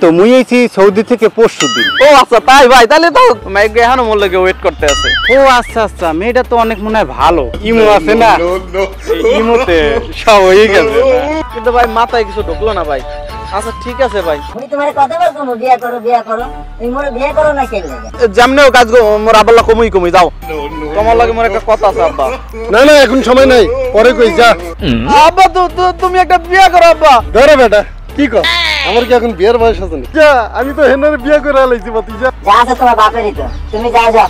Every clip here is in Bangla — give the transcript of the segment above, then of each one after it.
তো মুই আইছি সৌদি থেকে পরশুদিন। ও আচ্ছা তাই ভাই, তাহলে তো মাইক এখনো মোর লাগে ওয়েট করতে আছে। ও আচ্ছা আচ্ছা, মেয়েটা তো অনেক মনে হয় ভালো, ইমো আছে না, ইমোতে সব হয়ে গেছে। কিন্তু ভাই মাথায় কিছু ঢুকলো না ভাই। আচ্ছা ঠিক আছে ভাই, আমি তোমার কতবার কমু বিয়া করো তুমি মোর বিয়া করো না কেন লাগে? যেমনেও কাজ মোর আব্বা কমই যাও, তোমার লাগে মোর একটা কথা আছে আব্বা। না না এখন সময় নাই, পরে কই যা। আব্বা তুমি একটা বিয়া করো আব্বা। ধরে বেটা কি কর, আমার কি এখন বিয়ের বয়স আছে না? যা, আমি তো হেনারে বিয়ে করে আলাইছি বাতি যা। যা আছে তোমার বাপেরই তো, তুমি যাও।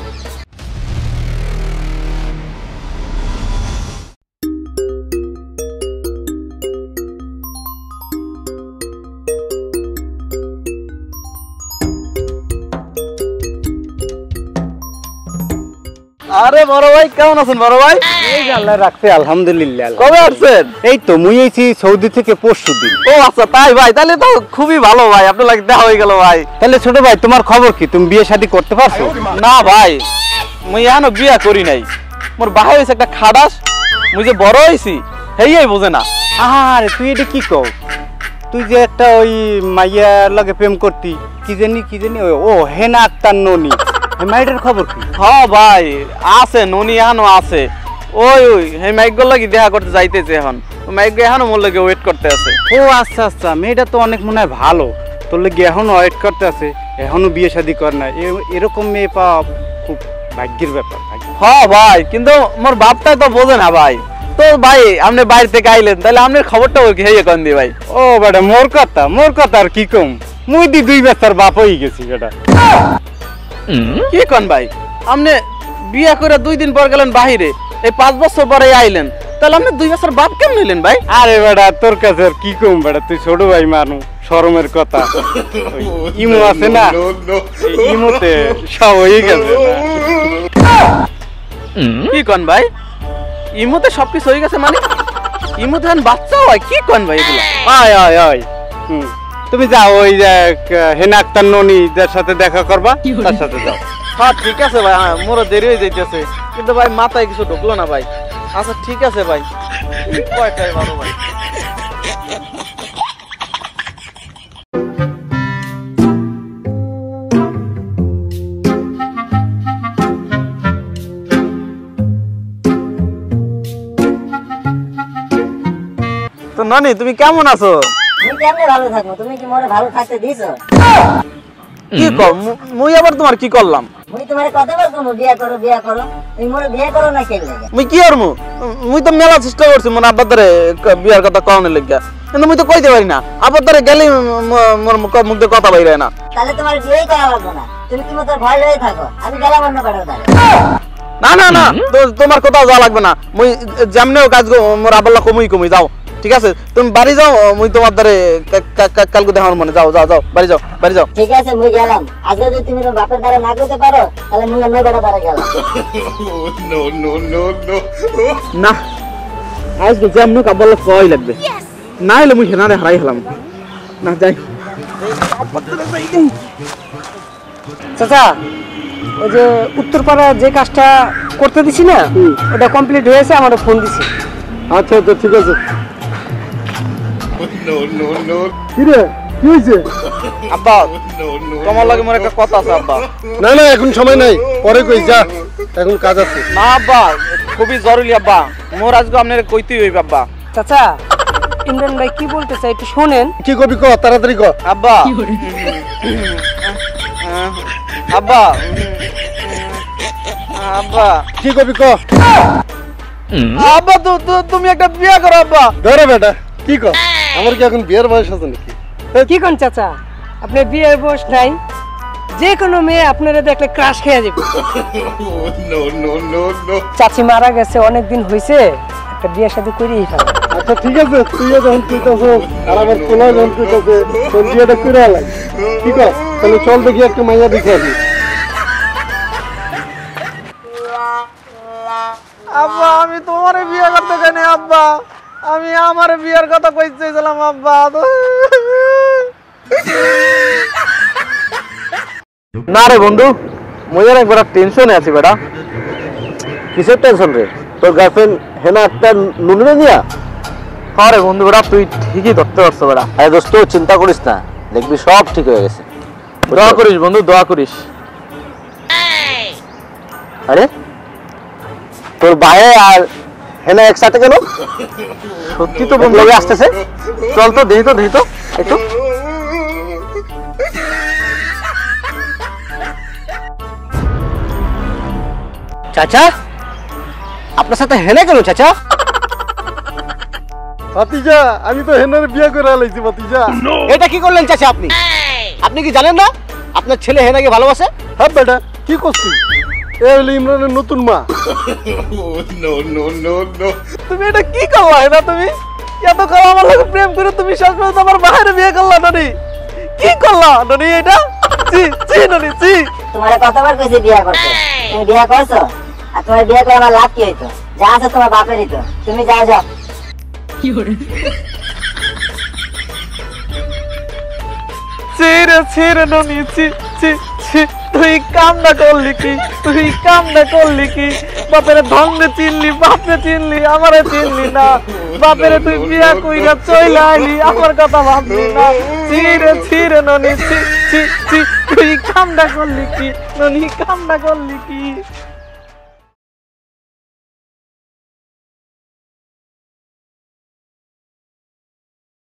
আরে বড় ভাই কেমন আছেন? বড় ভাই এই যে আল্লাহ রাখছে, আলহামদুলিল্লাহ। কবে আসছেন? এই তো মুই আইছি সৌদি থেকে পরশুদিন। ও আচ্ছা তাই ভাই, তাহলে তো খুবই ভালো ভাই, আপনার লাগে দেখা হয়ে গেল ভাই। তাহলে ছোট ভাই তোমার খবর কি, তুমি বিয়ে শাদী করতে পারছো? না ভাই, মুই এখনো বিয়া করি নাই। মোর বাহে হয়েছে একটা খাটাস, মুই যে বড় হয়েছি হেই বোঝে না। আরে তুই এটা কি কও? তুই যে একটা ওই মাইয়ার লগে প্রেম করতি, কি জানি ও হেনা আক্তার ননি, মাইটার খবর কি? হ্যাঁ ভাই আছে, ননি এখনো আছে। ওই হেই মাইকগুলো লাগি দেখা করতে যাইতেছে এখন, মাইক এখনো মোর লাগে ওয়েট করতে আছে। ও আচ্ছা আচ্ছা, মেয়েটা তো অনেক মনে হয় ভালো, তোর লেগে এখনো ওয়েট করতে আছে, এখনো বিয়ে শাদী কর না। এরকম মেয়ে পাওয়া খুব ভাগ্যের ব্যাপার। হ্যাঁ ভাই, কিন্তু মোর বাপটাই তো বোঝে না ভাই। তো ভাই আপনি বাইরে থেকে আইলেন, তাহলে আপনার খবরটা হেয়ে কন দি ভাই। ও বেটা মোর কথা আর কি কম, মুই দি 2 বছর বাপ হয়ে গেছি বেটা। কি কন ভাই, আপনি বিয়া করে 2 দিন পর গেলেন বাহিরে, এই 5 বছর পরে আইলেন, তাহলে আপনি 2 বছর বাপ কেমন নিলেন ভাই? আরে বেটা তোর কাছে আর কি কম বেটা, তুই ছোট ভাই মানু, শরমের কথা। ইমো আছে না, ইমোতে সব হয়ে গেছে। কি কন ভাই, ইমোতে সবকিছু হয়ে গেছে মানে? ইমোতে এখন বাচ্চা হয়? কি কন ভাই এগুলা? আয় তুমি যাও, ওই যে হেনা আক্তার ননি যার সাথে দেখা করবা তার সাথে যাও। হ্যাঁ ঠিক আছে ভাই, হ্যাঁ মোরও দেরি হয়ে যাইতেছে, কিন্তু ভাই মাথায় কিছু ঢুকলো না ভাই। আচ্ছা ঠিক আছে ভাই, কয়টায় ভালো ভাই। তো নানি তুমি কেমন আছো? তুমি কেমনে ভালো থাকো? তুমি কি মোরে ভালো থাকতে দিছো? কি কর মুই আবার তোমার কি করলাম? মুই তোমার কতবার কমু বিয়া করো তুমি মোরে বিয়া করো না কেন লাগে? মুই কি করমু? মুই তো মেলা চেষ্টা করছি মনে আব্বার ধরে বিয়ার কথা কওনের লাগিয়া, কিন্তু মুই তো কইতে পারি না। আব্বার ধরে গেলেই মোর মুখ দিয়ে কথা বাইরে না। তাহলে তোমার বিয়েই করা লাগবে না, তুমি কি মতো ভয় লয়ে থাকো, আমি গেলাম অন্য কারো দ্বারে। না না না, তোমার কোথাও যাওয়া লাগবে না, মুই যেমনেও কাজ মোর আব্বার কমই যাও, ঠিক আছে? তুমি বাড়ি যাও, মুই তোমার দ্বারে কালকে দেখার মনে। যাও বাড়ি যাও। ঠিক আছে মুই গেলাম, আজকে যদি তুমি তোমার বাপের দ্বারা না করতে পারো তাহলে মুই অন্য কারো দ্বারে গেলাম। না আজকে যেমন আব্বার কই লাগবে, না হলে মুই হেনারে হারাই হলাম না। যাই চাচা, ওই যে উত্তরপাড়া যে কাজটা করতে দিছি না, ওটা কমপ্লিট হয়েছে, আমারও ফোন দিছি। আচ্ছা আচ্ছা ঠিক আছে। কি রে কি হয়েছে? আব্বা তোমার লাগে মোর একটা কথা আছে আব্বা। না না এখন সময় নাই, পরে কই যা, এখন কাজ আছে। না আব্বা খুবই জরুরি আব্বা, মোর আজকে আপনার কইতেই হইবে আব্বা। চাচা, ইমরান ভাই কি বলতে চাই একটু শোনেন। কি কবি ক, তাড়াতাড়ি ক। আব্বা আব্বা আব্বা কি কবি ক। আব্বা তুমি একটা বিয়া করো আব্বা। ধরে বেটা কি ক, আমার কি এখন বিয়ের বয়স আছে নাকি? কি কোন চাচা, আপনার বিয়ের বয়স নাই, যে কোনো মেয়ে আপনারা দেখলে ক্রাশ খেয়ে যাবে। চাচি মারা গেছে অনেকদিন হয়েছে, একটা বিয়ের সাথে করেই ফেলা। আচ্ছা ঠিক আছে, তুইও যখন কইতাছ আর আমার পোলা যখন কইতাছে, তোর বিয়েটা করে আলাই। ঠিক আছে তাহলে চল দেখি একটা মাইয়া দেখে আসি। আব্বা আমি তোমারে বিয়ে করতে চাই না আব্বা, আমি আমার বিয়ের কথা কইতেছিলাম আব্বা। না রে বন্ধু, মুই অনেক বড় টেনশনে আছি বেটা। কিসের টেনশন রে? তোর গার্লফ্রেন্ড হেনা একটা নুনে দিয়া? আরে বন্ধু বেটা তুই ঠিকই ধরতে পারছো বেটা। আরে দোস্ত চিন্তা করিস না, দেখবি সব ঠিক হয়ে গেছে। দোয়া করিস বন্ধু, দোয়া করিস। আরে তোর ভাই আর হেনা একসাথে গেল? সত্যি তো বন্ধু লগে আসতেছে। চল তো দেখি তো একটু। চাচা, আপনার সাথে হেনে গেল চাচা? ভাতিজা আমি তো হেনার বিয়ে করে আলাইছি ভাতিজা। এটা কি করলেন চাচা আপনি? আপনি কি জানেন না আপনার ছেলে হেনাকে ভালোবাসে? হ্যাঁ বেটা কি করছিস? এ হলো ইমরানের নতুন মা। তুমি এটা কি করলা হেনা? তুমি এতকাল আমার লগে প্রেম করে তুমি শেষ পর্যন্ত আমার বাইরে বিয়ে করলা ননি? কি করলা ননি এটা? ননি তোমার কতবার কইছি বিয়া করতে, তুমি বিয়া করছো? আর তোমার বিয়ে করে আমার লাভ কি হইতো? যা আছে তোমার বাপেরই তো, তুমি যাও। ছিড়ে ননি তুই কাম না করলি কি? বাপের ধঙ্গে চিনলি, বাপরে চিনলি, আমারে চিনলি না। বাপেরে তুই বিয়া কইরা চইলা আইলি, আমার কথা ভাবলি না। ছিড়ে ননি তুই কামটা করলি কি? ননি কামটা করলি কি?